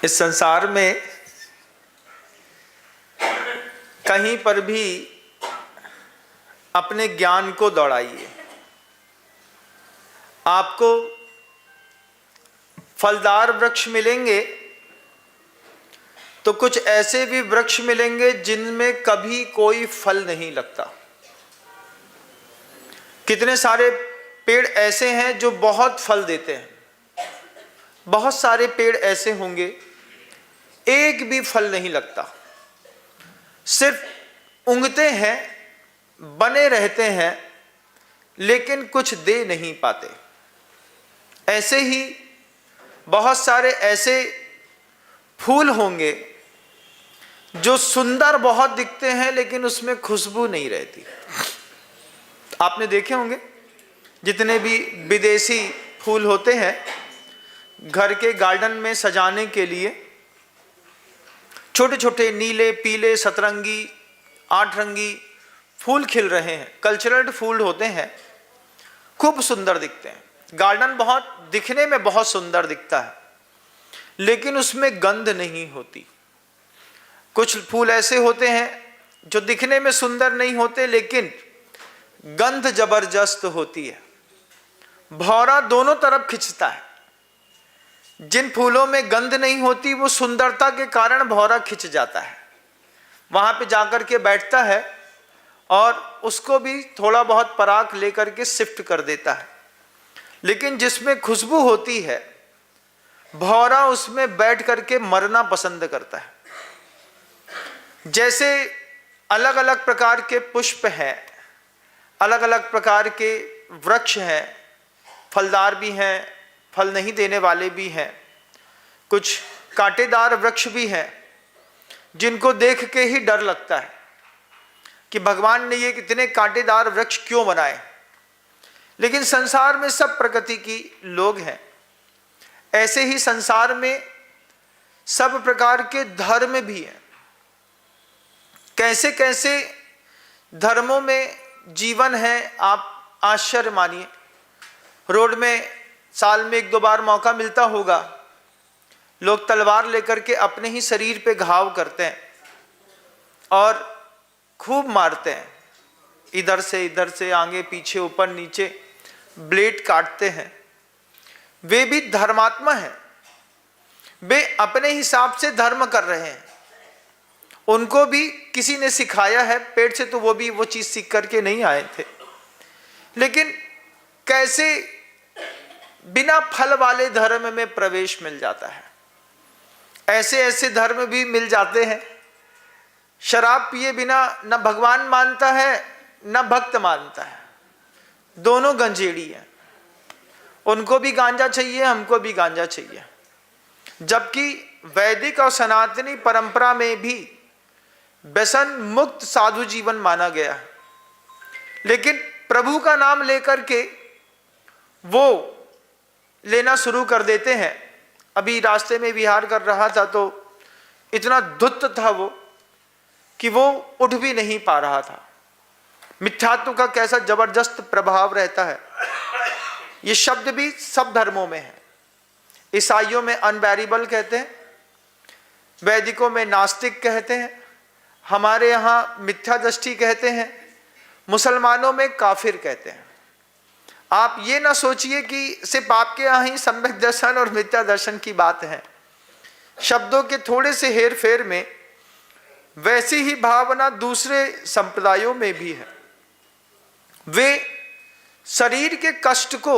इस संसार में कहीं पर भी अपने ज्ञान को दौड़ाइए। आपको फलदार वृक्ष मिलेंगे तो कुछ ऐसे भी वृक्ष मिलेंगे जिनमें कभी कोई फल नहीं लगता। कितने सारे पेड़ ऐसे हैं जो बहुत फल देते हैं, बहुत सारे पेड़ ऐसे होंगे एक भी फल नहीं लगता, सिर्फ उंगते हैं, बने रहते हैं, लेकिन कुछ दे नहीं पाते। ऐसे ही बहुत सारे ऐसे फूल होंगे जो सुंदर बहुत दिखते हैं लेकिन उसमें खुशबू नहीं रहती। आपने देखे होंगे जितने भी विदेशी फूल होते हैं घर के गार्डन में सजाने के लिए, छोटे छोटे नीले, पीले, सतरंगी, आठरंगी फूल खिल रहे हैं, कल्चरल फूल होते हैं, खूब सुंदर दिखते हैं। गार्डन बहुत दिखने में बहुत सुंदर दिखता है लेकिन उसमें गंध नहीं होती। कुछ फूल ऐसे होते हैं जो दिखने में सुंदर नहीं होते लेकिन गंध जबरदस्त होती है, भौरा दोनों तरफ खिंचता है। जिन फूलों में गंध नहीं होती वो सुंदरता के कारण भौरा खिंच जाता है, वहां पे जाकर के बैठता है और उसको भी थोड़ा बहुत पराग लेकर के शिफ्ट कर देता है। लेकिन जिसमें खुशबू होती है भौरा उसमें बैठ करके मरना पसंद करता है। जैसे अलग अलग प्रकार के पुष्प हैं, अलग अलग प्रकार के वृक्ष हैं, फलदार भी हैं, फल नहीं देने वाले भी हैं, कुछ कांटेदार वृक्ष भी हैं जिनको देख के ही डर लगता है कि भगवान ने ये कितने कांटेदार वृक्ष क्यों बनाए। लेकिन संसार में सब प्रकृति की लोग हैं। ऐसे ही संसार में सब प्रकार के धर्म भी हैं। कैसे कैसे धर्मों में जीवन है, आप आश्चर्य मानिए। रोड में साल में 1-2 बार मौका मिलता होगा, लोग तलवार लेकर के अपने ही शरीर पे घाव करते हैं और खूब मारते हैं, इधर से आगे पीछे ऊपर नीचे ब्लेड काटते हैं। वे भी धर्मात्मा हैं, वे अपने हिसाब से धर्म कर रहे हैं। उनको भी किसी ने सिखाया है, पेट से तो वो भी वो चीज सीख करके नहीं आए थे। लेकिन कैसे बिना फल वाले धर्म में प्रवेश मिल जाता है। ऐसे ऐसे धर्म भी मिल जाते हैं, शराब पिए बिना न भगवान मानता है न भक्त मानता है, दोनों गंजेड़ी हैं। उनको भी गांजा चाहिए, हमको भी गांजा चाहिए। जबकि वैदिक और सनातनी परंपरा में भी व्यसन मुक्त साधु जीवन माना गया है। लेकिन प्रभु का नाम लेकर के वो लेना शुरू कर देते हैं। अभी रास्ते में विहार कर रहा था तो इतना धुत था वो कि वो उठ भी नहीं पा रहा था। मिथ्यात्व का कैसा जबरदस्त प्रभाव रहता है। ये शब्द भी सब धर्मों में है। ईसाइयों में अनबैरिबल कहते हैं, वैदिकों में नास्तिक कहते हैं, हमारे यहाँ मिथ्या दृष्टि कहते हैं, मुसलमानों में काफिर कहते हैं। आप ये ना सोचिए कि सिर्फ आपके यहाँ ही सम्यक दर्शन और मिथ्या दर्शन की बात है। शब्दों के थोड़े से हेर फेर में वैसी ही भावना दूसरे संप्रदायों में भी है। वे शरीर के कष्ट को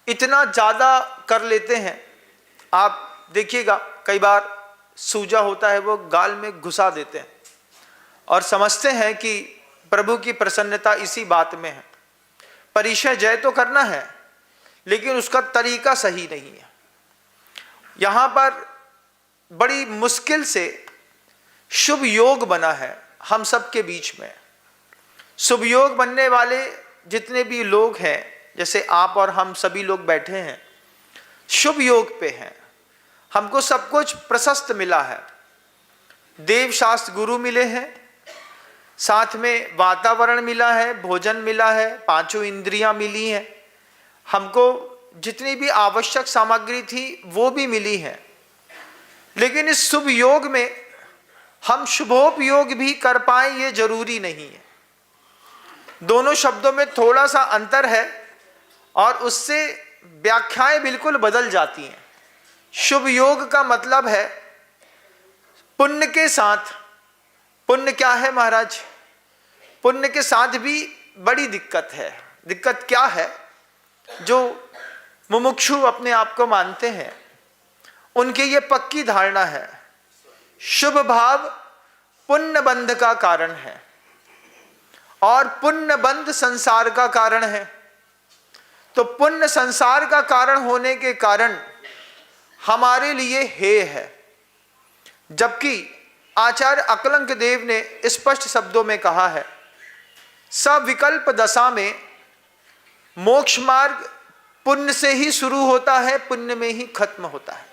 इतना ज़्यादा कर लेते हैं। आप देखिएगा कई बार सूजा होता है वो गाल में घुसा देते हैं और समझते हैं कि प्रभु की प्रसन्नता इसी बात में है। परिचय जय तो करना है लेकिन उसका तरीका सही नहीं है। यहाँ पर बड़ी मुश्किल से शुभ योग बना है हम सब के बीच में। शुभ योग बनने वाले जितने भी लोग हैं, जैसे आप और हम सभी लोग बैठे हैं, शुभ योग पे हैं। हमको सब कुछ प्रशस्त मिला है। देव शास्त्र गुरु मिले हैं, साथ में वातावरण मिला है, भोजन मिला है, 5 इंद्रियां मिली हैं। हमको जितनी भी आवश्यक सामग्री थी वो भी मिली है। लेकिन इस शुभ योग में हम शुभोपयोग भी कर पाए ये जरूरी नहीं है। दोनों शब्दों में थोड़ा सा अंतर है और उससे व्याख्याएं बिल्कुल बदल जाती हैं। शुभ योग का मतलब है पुण्य के साथ। पुण्य क्या है महाराज? पुण्य के साथ भी बड़ी दिक्कत है। दिक्कत क्या है? जो मुमुक्षु अपने आप को मानते हैं उनके ये पक्की धारणा है, शुभ भाव पुण्य बंध का कारण है और पुण्य बंध संसार का कारण है। तो पुण्य संसार का कारण होने के कारण हमारे लिए हेय है, जबकि आचार्य अकलंक देव ने स्पष्ट शब्दों में कहा है, सविकल्प दशा में मोक्ष मार्ग पुण्य से ही शुरू होता है, पुण्य में ही खत्म होता है।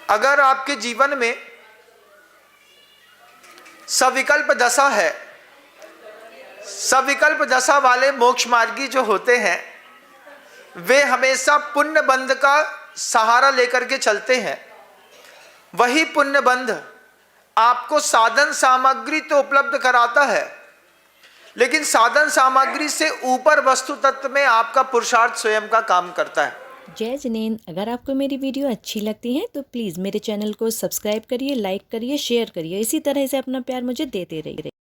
अगर आपके जीवन में सविकल्प दशा है, सविकल्प दशा वाले मोक्ष मार्गी जो होते हैं वे हमेशा पुण्य बंध का सहारा लेकर के चलते हैं। वही पुण्य बंध आपको साधन सामग्री तो उपलब्ध कराता है, लेकिन साधन सामग्री से ऊपर वस्तु तत्व में आपका पुरुषार्थ स्वयं का काम करता है। जय जिनेंद्र, अगर आपको मेरी वीडियो अच्छी लगती है तो प्लीज़ मेरे चैनल को सब्सक्राइब करिए, लाइक करिए, शेयर करिए। इसी तरह से अपना प्यार मुझे देते रहिए।